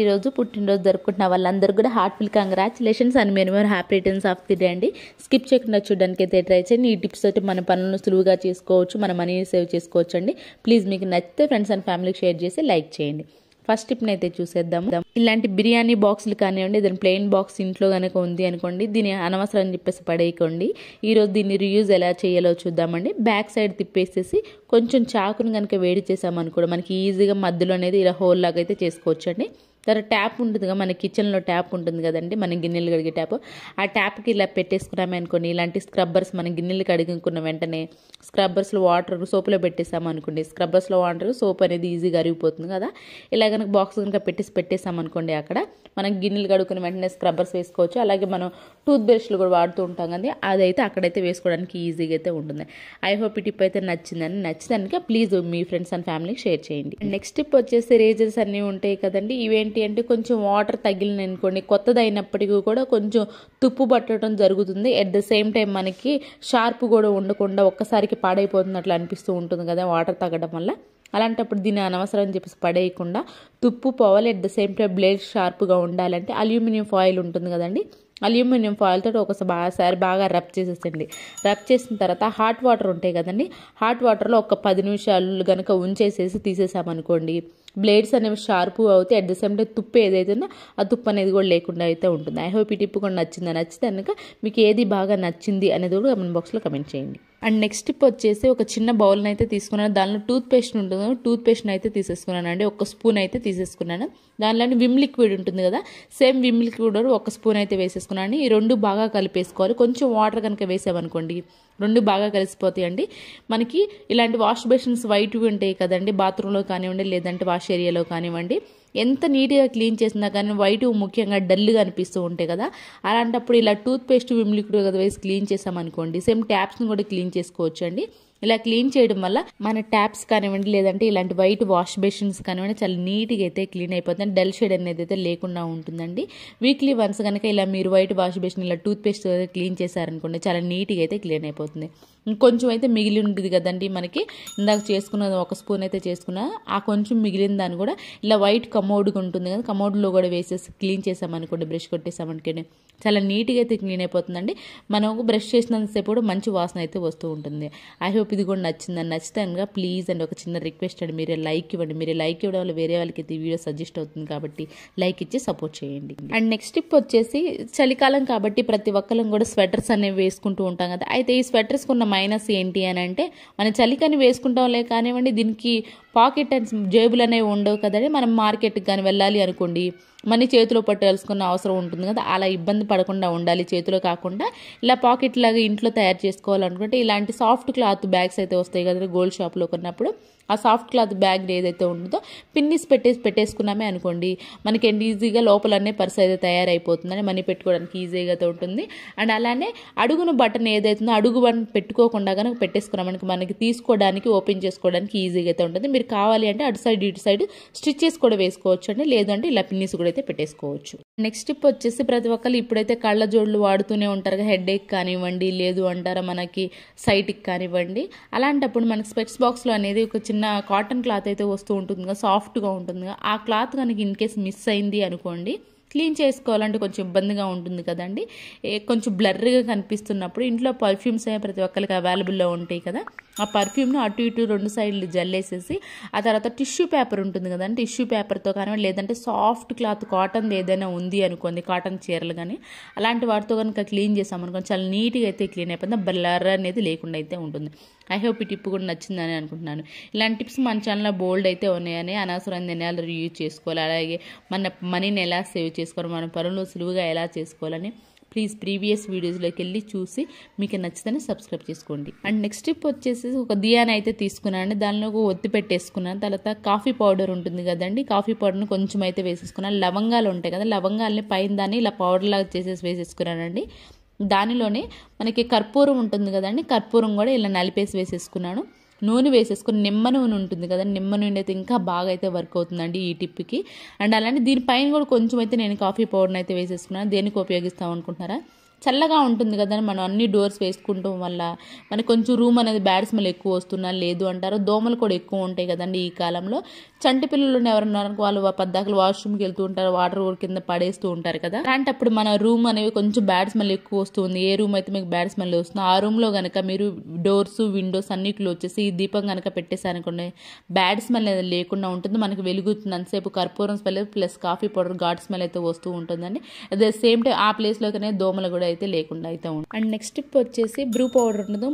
ఈ రోజు పుట్టినరోజు జరుపుకుంటున్న వాళ్ళందరూ కూడా heartful congratulations and many more happy returns of the day అండి. స్కిప్ చేయకుండా చూడడానికి అయితే ట్రై చేయండి. ఈ టిప్స్ తోటి మన పనులను సులువుగా చేసుకోవచ్చు, మన మనీని సేవ్ చేసుకోవచ్చు అండి. ప్లీజ్ మీకు నచ్చితే ఫ్రెండ్స్ అండ్ ఫ్యామిలీకి షేర్ చేసి లైక్ చేయండి. ఫస్ట్ టిప్ని అయితే చూసేద్దాము. ఇలాంటి బిర్యానీ బాక్సులు కానివ్వండి, దాని ప్లెయిన్ బాక్స్ ఇంట్లో కనుక ఉంది అనుకోండి, దీని అనవసరం అని చెప్పేసి పడేయకండి. ఈరోజు దీన్ని రీయూజ్ ఎలా చేయాలో చూద్దామండి. బ్యాక్ సైడ్ తిప్పేసేసి కొంచెం చాకుని కనుక వేడి చేసామనుకో మనకి ఈజీగా మధ్యలో అనేది ఇలా హోల్ లాగా అయితే చేసుకోవచ్చు అండి. తర్వాత ట్యాప్ ఉంటుంది కదా, మన కిచెన్లో ట్యాప్ ఉంటుంది కదండి, మన గిన్నెలు కడిగే ట్యాప్. ఆ ట్యాప్కి ఇలా పెట్టేసుకున్నామే అనుకోండి, ఇలాంటి స్క్రబ్బర్స్ మన గిన్నెలు కడుగుకున్న వెంటనే స్క్రబ్బర్స్లో వాటర్ సోప్లో పెట్టేసామనుకోండి, స్క్రబ్బర్స్లో వాటర్ సోప్ అనేది ఈజీగా అరిగిపోతుంది కదా. ఇలా కనుక బాక్స్ కనుక పెట్టేసామనుకోండి, అక్కడ మనం గిన్నెలు కడుక్కున్న వెంటనే స్క్రబ్బర్స్ వేసుకోవచ్చు. అలాగే మనం టూత్ బ్రష్లు కూడా వాడుతూ ఉంటాం కదా, అదైతే అక్కడైతే వేసుకోవడానికి ఈజీగా అయితే ఉంటుంది. ఐ హోప్ ఈ టిప్ అయితే నచ్చిందానికి ప్లీజ్ మీ ఫ్రెండ్స్ అండ్ ఫ్యామిలీకి షేర్ చేయండి. నెక్స్ట్ టిప్ వచ్చేసి రేజర్స్ అన్నీ ఉంటాయి కదండి. ఇవేంటి అంటే కొంచెం వాటర్ తగిలిన అనుకోండి, కొత్తది అయినప్పటికీ కూడా కొంచెం తుప్పు పట్టడం జరుగుతుంది. ఎట్ ద సేమ్ టైం మనకి షార్ప్ కూడా ఉండకుండా ఒక్కసారికి పాడైపోతున్నట్లు అనిపిస్తూ ఉంటుంది కదా వాటర్ తగ్గడం వల్ల. అలాంటప్పుడు దీన్ని అనవసరం అని చెప్పేసి పడేయకుండా తుప్పు పోవాలి, at the same time blade షార్ప్గా ఉండాలంటే అల్యూమినియం ఫాయిల్ ఉంటుంది కదండి, అల్యూమినియం ఫాయిల్ తోటి ఒకసారి బాగా రబ్ చేసేసండి. రబ్ చేసిన తర్వాత హాట్ వాటర్ ఉంటాయి కదండి, హాట్ వాటర్లో ఒక 10 నిమిషాలు కనుక ఉంచేసేసి తీసేసామనుకోండి, బ్లేడ్స్ అనేవి షార్ప్ అవుతాయి. అట్ ద సేమ్ టైం తుప్పు ఏదైతుందో ఆ తుప్పు అనేది కూడా లేకుండా అయితే ఉంటుంది. ఐ హోప్ ఈ టిప్ కూడా నచ్చితే కనుక మీకు ఏది బాగా నచ్చింది అనేది కూడా కమెంట్ బాక్స్లో కమెంట్ చేయండి. అండ్ నెక్స్ట్ టిప్ వచ్చేసి ఒక చిన్న బౌల్ని అయితే తీసుకున్నాను. దానిలో టూత్ పేస్ట్ ఉంటుంది, టూత్ పేస్ట్ని అయితే తీసేసుకున్నాను అండి. ఒక స్పూన్ అయితే తీసేసుకున్నాను. దానిలోని విమ్ లిక్విడ్ ఉంటుంది కదా, సేమ్ విమ్ లిక్విడ్ ఒక స్పూన్ అయితే వేసేసుకున్నాను. ఈ రెండు బాగా కలిపేసుకోవాలి. కొంచెం వాటర్ కనుక వేసామనుకోండి రెండు బాగా కలిసిపోతాయండి. మనకి ఇలాంటి వాష్ బేసిన్స్ వైట్వి ఉంటాయి కదండి, బాత్రూంలో కానివ్వండి లేదంటే వాష్ ఏరియాలో కానివ్వండి, ఎంత నీట్గా క్లీన్ చేసినా కానీ వైట్ ముఖ్యంగా డల్గా అనిపిస్తూ ఉంటాయి కదా. అలాంటప్పుడు ఇలా టూత్ పేస్ట్ విమ్ లిక్విడ్ వేసి క్లీన్ చేసామనుకోండి, సేమ్ ట్యాప్స్ని కూడా క్లీన్ చేసుకోవచ్చు అండి. ఇలా క్లీన్ చేయడం వల్ల మన ట్యాప్స్ కానివ్వండి లేదంటే ఇలాంటి వైట్ వాష్ బేసిన్స్ కానివ్వండి చాలా నీట్గా అయితే క్లీన్ అయిపోతుంది. డల్ షేడ్ అనేది అయితే లేకుండా ఉంటుందండి. వీక్లీ వన్స్ కనుక ఇలా మీరు వైట్ వాష్ బేసిన్ ఇలా టూత్ పేస్ట్ క్లీన్ చేశారనుకోండి, చాలా నీట్గా అయితే క్లీన్ అయిపోతుంది. ఇంకొంచెం అయితే మిగిలి ఉంటుంది కదండి మనకి, ఇందాక చేసుకున్న ఒక స్పూన్ అయితే చేసుకున్నా, ఆ కొంచెం మిగిలిన దాన్ని కూడా ఇలా వైట్ కమోడ్గా ఉంటుంది కదా, కమోడ్లో కూడా వేసేసి క్లీన్ చేసామనుకోండి, బ్రష్ కొట్టేసామనుకోండి, చాలా నీట్గా అయితే క్లీన్ అయిపోతుందండి. మనం బ్రష్ చేసినంతసేపు కూడా మంచి వాసన అయితే వస్తూ ఉంటుంది. ఐ హోప్ ఇది కూడా నచ్చితే కనుక ప్లీజ్ అండి ఒక చిన్న రిక్వెస్ట్ అండి, మీరే లైక్ ఇవ్వండి. మీరు లైక్ ఇవ్వడం వల్ల వేరే వాళ్ళకి అయితే ఈ వీడియో సజెస్ట్ అవుతుంది కాబట్టి లైక్ ఇచ్చి సపోర్ట్ చేయండి. అండ్ నెక్స్ట్ టిప్ వచ్చేసి చలికాలం కాబట్టి ప్రతి ఒక్కరం కూడా స్వెటర్స్ అనేవి వేసుకుంటూ ఉంటాం కదా. అయితే ఈ స్వెటర్స్ ఉన్న మైనస్ ఏంటి అని అంటే, మన చలికని వేసుకుంటాంలే కానివ్వండి, దీనికి పాకెట్ అండ్ జేబులు అనేవి ఉండవు కదండి. మనం మార్కెట్కి కానీ వెళ్ళాలి అనుకోండి, మనీ చేతిలో పట్టాల్సుకున్న అవసరం ఉంటుంది కదా, అలా ఇబ్బంది పడకుండా ఉండాలి. చేతిలో కాకుండా ఇలా పాకెట్ లాగా ఇంట్లో తయారు చేసుకోవాలనుకుంటే ఇలాంటి సాఫ్ట్ క్లాత్ బ్యాగ్స్ అయితే వస్తాయి కదా గోల్డ్ షాప్లో కొన్నప్పుడు, ఆ సాఫ్ట్ క్లాత్ బ్యాగ్ ఏదైతే ఉంటుందో పిన్నిస్ పెట్టేసుకున్నామే అనుకోండి, మనకి ఈజీగా లోపలనే పర్స్ అయితే తయారైపోతుందని మనీ పెట్టుకోవడానికి ఈజీగా అయితే ఉంటుంది. అండ్ అలానే అడుగున బటన్ ఏదైతుందో అడుగు బటన్ పెట్టుకోకుండా కనుక పెట్టేసుకున్నామనుకో మనకి తీసుకోవడానికి ఓపెన్ చేసుకోవడానికి ఈజీగా అయితే ఉంటుంది. మీరు కావాలి అంటే అటు సైడ్ ఇటు సైడ్ స్టిచెస్ కూడా వేసుకోవచ్చు అండి, లేదంటే ఇలా పిన్నిస్ కూడా అయితే పెట్టేసుకోవచ్చు. నెక్స్ట్ టిప్ వచ్చేసి ప్రతి ఒక్కరు ఇప్పుడైతే కళ్ళ జోళ్ళు వాడుతూనే ఉంటారు, హెడ్ ఏక్ కానివ్వండి లేదు అంటారా మనకి సైట్కి కానివ్వండి. అలాంటప్పుడు మనకి స్పెట్స్ బాక్స్లో అనేది ఒక చిన్న కాటన్ క్లాత్ అయితే వస్తూ ఉంటుంది కదా, సాఫ్ట్గా ఉంటుంది కదా, ఆ క్లాత్ కనుక ఇన్ కేస్ మిస్ అయింది అనుకోండి, క్లీన్ చేసుకోవాలంటే కొంచెం ఇబ్బందిగా ఉంటుంది కదండి. కొంచెం బ్లర్గా కనిపిస్తున్నప్పుడు ఇంట్లో పర్ఫ్యూమ్స్ అనే ప్రతి ఒక్కరికి అవైలబుల్లో ఉంటాయి కదా, ఆ పర్ఫ్యూమ్ను అటు ఇటు 2 సైడ్లు జల్లేసేసి ఆ తర్వాత టిష్యూ పేపర్ ఉంటుంది కదండి, టిష్యూ పేపర్తో కానివ్వండి లేదంటే సాఫ్ట్ క్లాత్ కాటన్ ఏదైనా ఉంది అనుకోండి, కాటన్ చీరలు కానీ అలాంటి వాటితో కనుక క్లీన్ చేసామనుకోండి చాలా నీట్గా అయితే క్లీన్ అయిపోతుంది, బ్లర్ అనేది లేకుండా అయితే ఉంటుంది. ఐ హోప్ ఈ టిప్ కూడా నచ్చిందని అనుకుంటున్నాను. ఇలాంటి టిప్స్ మన ఛానల్లో బోల్డ్ అయితే ఉన్నాయని, అనవసరమైన నిర్ణయాలు యూజ్ చేసుకోవాలి, అలాగే మన మనీని ఎలా సేవ్ చేసుకోవాలి, మన పనులు సులువుగా ఎలా చేసుకోవాలని ప్లీజ్ ప్రీవియస్ వీడియోస్లోకి వెళ్ళి చూసి మీకు నచ్చితే సబ్స్క్రైబ్ చేసుకోండి. అండ్ నెక్స్ట్ టిప్ వచ్చేసి ఒక దియాని అయితే తీసుకున్నాను, దానిలో ఒత్తి పెట్టేసుకున్నాను. తర్వాత కాఫీ పౌడర్ ఉంటుంది కదండి, కాఫీ పౌడర్ని కొంచెం అయితే వేసేసుకున్నాను. లవంగాలు ఉంటాయి కదా, లవంగాలని పైన దాన్ని ఇలా పౌడర్ లాగా చేసేసి వేసేసుకున్నానండి. దానిలోనే మనకి కర్పూరం ఉంటుంది కదండి, కర్పూరం కూడా ఇలా నలిపేసి వేసేసుకున్నాను. నూనె వేసేసుకుని నిమ్మ నూనె ఉంటుంది కదా, నిమ్మ నూనె అయితే ఇంకా బాగా అయితే వర్క్ అవుతుందండి ఈ టిప్కి. అండ్ అలానే దీనిపైన కూడా కొంచెం అయితే నేను కాఫీ పౌడర్ని అయితే వేసేసుకున్నాను. దేనికి ఉపయోగిస్తాం అనుకుంటున్నారా, చల్లగా ఉంటుంది కదా, మనం అన్ని డోర్స్ వేసుకుంటాం వల్ల మనకి కొంచెం రూమ్ అనేది బ్యాడ్ స్మెల్ ఎక్కువ వస్తున్నా లేదు అంటారు. దోమలు కూడా ఎక్కువ ఉంటాయి కదండి ఈ కాలంలో. చంటి పిల్లలు ఎవరున్నారు వాళ్ళు పద్దాకలు వాష్రూమ్కి వెళ్తూ ఉంటారు, వాటర్ కింద పడేస్తూ ఉంటారు కదా. అలాంటప్పుడు మన రూమ్ అనేవి కొంచెం బ్యాడ్ స్మెల్ ఎక్కువ వస్తుంది. ఏ రూమ్ అయితే మీకు బ్యాడ్ స్మెల్ వస్తుందో ఆ రూమ్ లో కనుక మీరు డోర్స్ విండోస్ అన్ని క్లోజ్ చేసి ఈ దీపం కనుక పెట్టేసారనుకోండి, బ్యాడ్ స్మెల్ అనేది లేకుండా ఉంటుంది. మనకి వెలుగుతుంది అంతసేపు కర్పూరం smell plus coffee powder ghat smell అయితే వస్తూ ఉంటుందండి. అదే సేమ్ టైం ఆ ప్లేస్ లోనే దోమలు కూడా అయితే లేకుండా అయితే ఉంటుంది. అండ్ నెక్స్ట్ టిప్ వచ్చేసి బ్రూ పౌడర్ ఉంటుంది.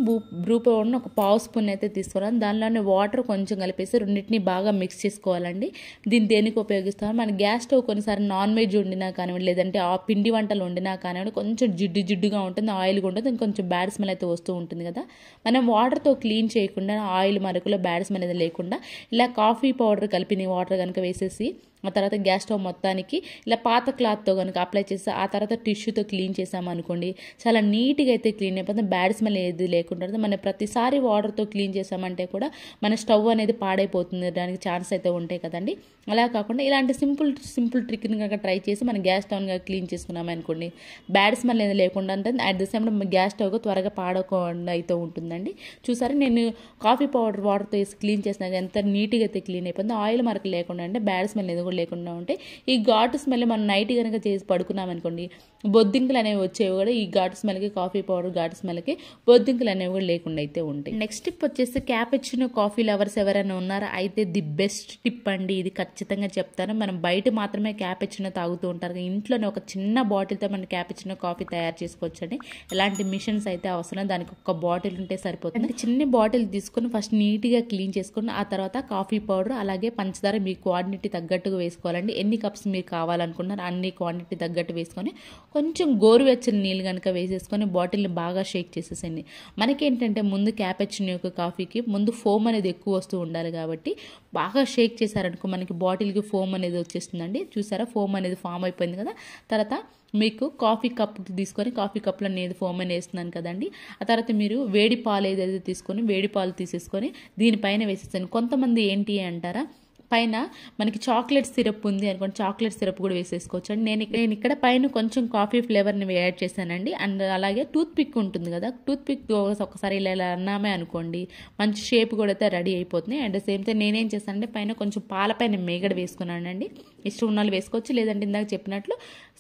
బ్రూ పౌడర్ ఒక పావు స్పూన్ అయితే తీసుకున్నాను. దానిలోనే వాటర్ కొంచెం కలిపేసి రెండింటిని బాగా మిక్స్ చేసుకోవాలండి. దీన్ని దేనికి ఉపయోగిస్తాం, మన గ్యాస్ స్టవ్ కొన్నిసారి నాన్ వెజ్ వండినా కానివ్వండి, లేదంటే ఆ పిండి వంటలు వండినా కానివ్వండి, కొంచెం జిడ్డుగా ఉంటుంది, ఆయిల్గా ఉంటుంది, కొంచెం బ్యాడ్ స్మెల్ అయితే వస్తూ ఉంటుంది కదా. మనం వాటర్తో క్లీన్ చేయకుండా ఆయిల్ మరకులో బ్యాడ్ స్మెల్ అనేది లేకుండా ఇలా కాఫీ పౌడర్ కలిపిన వాటర్ కనుక వేసేసి ఆ తర్వాత గ్యాస్ స్టవ్ మొత్తానికి ఇలా పాత క్లాత్తో కనుక అప్లై చేసి ఆ తర్వాత టిష్యూతో క్లీన్ చేసామనుకోండి, చాలా నీట్గా అయితే క్లీన్ అయిపోతుంది. బ్యాడ్ స్మెల్ ఏది లేకుండా మనం ప్రతిసారి వాటర్తో క్లీన్ చేసామంటే కూడా మన స్టవ్ అనేది పాడైపోతుంది, దానికి ఛాన్స్ అయితే ఉంటాయి కదండి. అలా కాకుండా ఇలాంటి సింపుల్ ట్రిక్ని కనుక ట్రై చేసి మన గ్యాస్ స్టవ్ని క్లీన్ చేసుకున్నాం అనుకోండి, బ్యాడ్ స్మెల్ అనేది లేకుండా ఉంటుంది. At the same time gas stove త్వరగా పాడకుండా అయితే ఉంటుందండి. చూసారా, నేను కాఫీ పౌడర్ వాటర్తో వేసి క్లీన్ చేసినా ఎంత నీట్గా అయితే క్లీన్ అయిపోతుంది. ఆయిల్ మరక లేకుండా అంటే బ్యాడ్ స్మెల్ అనేది లేకుండా ఉంటే ఈ ఘాటు స్మెల్ మనం నైట్ కనుక చేసి పడుకున్నాం అనుకోండి, బొద్దింకలు అనేవి వచ్చేవి కూడా ఈ ఘాటు స్మెల్కి, కాఫీ పౌడర్ ఘాటు స్మెల్కి బొద్దింకలు అనేవి కూడా లేకుండా అయితే ఉంటాయి. నెక్స్ట్ టిప్ వచ్చేసి క్యాపుచినో కాఫీ లవర్స్ ఎవరైనా ఉన్నారా అయితే ది బెస్ట్ టిప్ అండి, ఇది ఖచ్చితంగా చెప్తాను. మనం బయట మాత్రమే క్యాపుచినో తాగుతూ ఉంటారు, ఇంట్లోనే ఒక చిన్న బాటిల్తో మనం క్యాపుచినో కాఫీ తయారు చేసుకోవచ్చు అండి. ఎలాంటి మిషన్స్ అయితే అవసరం, దానికి ఒక బాటిల్ ఉంటే సరిపోతుంది. చిన్న బాటిల్ తీసుకొని ఫస్ట్ నీట్గా క్లీన్ చేసుకుని ఆ తర్వాత కాఫీ పౌడర్ అలాగే పంచదార మీ క్వాంటిటీ తగ్గట్టుగా వేసుకోవాలండి. ఎన్ని కప్స్ మీరు కావాలనుకున్నారు అన్ని క్వాంటిటీ తగ్గట్టు వేసుకొని కొంచెం గోరువెచ్చని నీళ్ళు కనుక వేసేసుకొని బాటిల్ని బాగా షేక్ చేసేసండి. మనకేంటంటే ముందు క్యాపుచినో కాఫీకి ముందు ఫోమ్ అనేది ఎక్కువ వస్తూ ఉండాలి కాబట్టి బాగా షేక్ చేశారనుకో మనకి బాటిల్కి ఫోమ్ అనేది వచ్చేస్తుందండి. చూసారా, ఫోమ్ అనేది ఫామ్ అయిపోయింది కదా. తర్వాత మీకు కాఫీ కప్ తీసుకొని కాఫీ కప్లో నేను ఫోమ్ అని వేస్తున్నాను కదండి. ఆ తర్వాత మీరు వేడి పాలు ఏదైతే తీసుకొని వేడి పాలు తీసేసుకొని దీనిపైన వేసేస్తాను. కొంతమంది ఏంటి అంటారా, పైన మనకి చాక్లెట్ సిరప్ ఉంది అనుకోండి, చాక్లెట్ సిరప్ కూడా వేసేసుకోవచ్చు అండి. నేను ఇక్కడ పైన కొంచెం కాఫీ ఫ్లేవర్ని యాడ్ చేశానండి. అండ్ అలాగే టూత్ పిక్ ఉంటుంది కదా, టూత్ పిక్ ఒకసారి ఇలా అన్నామే అనుకోండి మంచి షేప్ కూడా అయితే రెడీ అయిపోతుంది. అండ్ సేమ్ టైం నేనేం చేశానంటే పైన కొంచెం పాలపైన మేగడ వేసుకున్నానండి. ఇష్టం ఉన్న వాళ్ళు వేసుకోవచ్చు, లేదంటే ఇందాక చెప్పినట్లు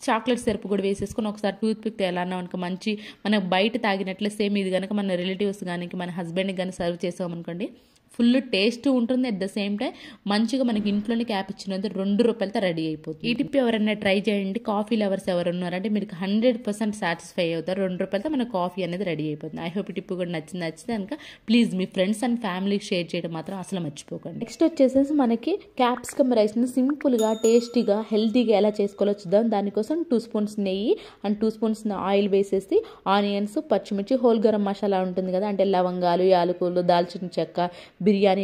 చాక్లెట్ సిరప్ కూడా వేసేసుకొని ఒకసారి టూత్ పిక్ ఎలా అన్నాం అనుకో మంచి మనకు బయట తాగినట్లే సేమ్ ఇది కనుక మన రిలేటివ్స్ కానీ మన హస్బెండ్కి కానీ సర్వ్ చేసామనుకోండి ఫుల్ టేస్ట్ ఉంటుంది. అట్ ద సేమ్ టైం మంచిగా మనకి ఇంట్లోనే క్యాపుచినో ₹2తో రెడీ అయిపోతుంది. ఈ టిప్ ఎవరైనా ట్రై చేయండి. కాఫీ లవర్స్ ఎవరు ఉన్నారంటే మీరు 100% సాటిస్ఫై అవుతారు. ₹2తో మన కాఫీ అనేది రెడీ అయిపోతుంది. ఐ హోప్ ఈ టిప్ కూడా నచ్చితే కనుక ప్లీజ్ మీ ఫ్రెండ్స్ అండ్ ఫ్యామిలీకి షేర్ చేయడం మాత్రం అసలు మర్చిపోకండి. నెక్స్ట్ వచ్చేసేసి మనకి క్యాప్సికమ్ రైస్ని సింపుల్గా టేస్టీగా హెల్తీగా ఎలా చేసుకోవాలో చూద్దాం. దానికోసం 2 స్పూన్స్ నెయ్యి అండ్ 2 స్పూన్స్ ఆయిల్ వేసేసి ఆనియన్స్, పచ్చిమిర్చి, హోల్ గరం మసాలా ఉంటుంది కదా అంటే లవంగాలు, యాలకులు, దాల్చిన చెక్క, బిర్యానీ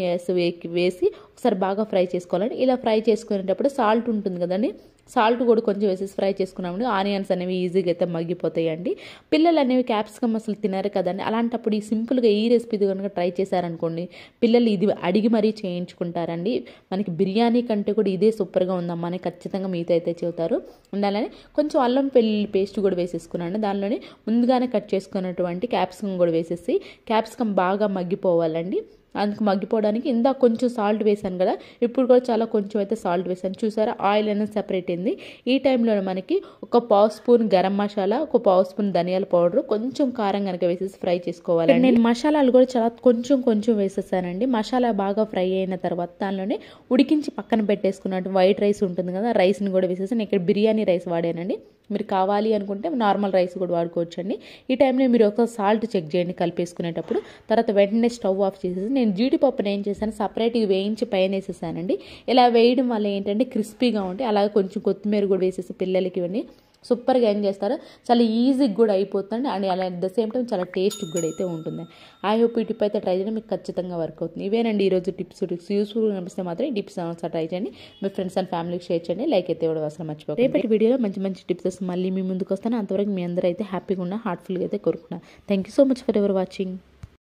వేసి ఒకసారి బాగా ఫ్రై చేసుకోవాలండి. ఇలా ఫ్రై చేసుకునేటప్పుడు సాల్ట్ ఉంటుంది కదండి, సాల్ట్ కూడా కొంచెం వేసేసి ఫ్రై చేసుకున్నామండి. ఆనియన్స్ అనేవి ఈజీగా అయితే మగ్గిపోతాయండి. పిల్లలు అనేవి క్యాప్సికమ్ అసలు తినారు కదండి, అలాంటప్పుడు ఈ సింపుల్గా ఈ రెసిపీ కనుక ట్రై చేశారనుకోండి పిల్లలు ఇది అడిగి మరీ చేయించుకుంటారండి. మనకి బిర్యానీ కంటే కూడా ఇదే సూపర్గా ఉందమ్మా అని ఖచ్చితంగా మీతో అయితే చెబుతారు. ఉండాలని కొంచెం అల్లం వెల్లుల్లి పేస్ట్ కూడా వేసేసుకున్నాను. దానిలోనే ముందుగానే కట్ చేసుకున్నటువంటి క్యాప్సికమ్ కూడా వేసేసి క్యాప్సికమ్ బాగా మగ్గిపోవాలండి. అందుకు మగ్గిపోవడానికి ఇందాక కొంచెం సాల్ట్ వేసాను కదా, ఇప్పుడు కూడా చాలా కొంచెం అయితే సాల్ట్ వేసాను. చూసారా, ఆయిల్ అనేది సెపరేట్ అయింది. ఈ టైంలో మనకి ఒక పావు స్పూన్ గరం మసాలా, ఒక పావు స్పూన్ ధనియాల పౌడర్, కొంచెం కారం కనుక వేసేసి ఫ్రై చేసుకోవాలి. నేను మసాలాలు కూడా చాలా కొంచెం వేసేసానండి. మసాలా బాగా ఫ్రై అయిన తర్వాత దానిలోనే ఉడికించి పక్కన పెట్టేసుకున్నట్టు వైట్ రైస్ ఉంటుంది కదా, రైస్ని కూడా వేసేసి నేను ఇక్కడ బిర్యానీ రైస్ వాడానండి. మీరు కావాలి అనుకుంటే నార్మల్ రైస్ కూడా వాడుకోవచ్చు అండి. ఈ టైంలో మీరు ఒక సాల్ట్ చెక్ చేయండి కలిపేసుకునేటప్పుడు. తర్వాత వెంటనే స్టవ్ ఆఫ్ చేసేసి నేను జీడిపప్పును ఏం చేశాను సపరేట్గా వేయించి పైన వేసేసానండి. ఇలా వేయడం వల్ల ఏంటంటే క్రిస్పీగా ఉంటాయి. అలాగే కొంచెం కొత్తిమీర కూడా వేసేసి పిల్లలకి ఇవన్నీ సూపర్గా ఏం చేస్తారు, చాలా ఈజీగా కూడా అయిపోతుంది అండ్ అలా అట్ ద సేమ్ టైం చాలా టేస్ట్ కూడా అయితే ఉంటుంది. ఐ హోప్ ఈ టిప్ అయితే ట్రై చేయండి, మీకు ఖచ్చితంగా వర్క్ అవుతుంది. ఇవేనండి ఈరోజు టిప్స్ యూస్ఫుల్గా అనిపిస్తే మాత్రం ఈ టిప్స్ ఒకసారి ట్రై చేయండి. మీ ఫ్రెండ్స్ అండ్ ఫ్యామిలీకి షేర్ చేయండి. లైక్ అయితే కూడా అసలు మర్చిపోకండి. రేపటి వీడియోలో మంచి టిప్స్ మళ్ళీ మీ ముందుకు వస్తాను. అంతవరకు మీ అందరూ అయితే హ్యాపీగా ఉన్న హార్ట్ఫుల్గా అయితే కోరుకున్నాను. Thank you so much for ever watching.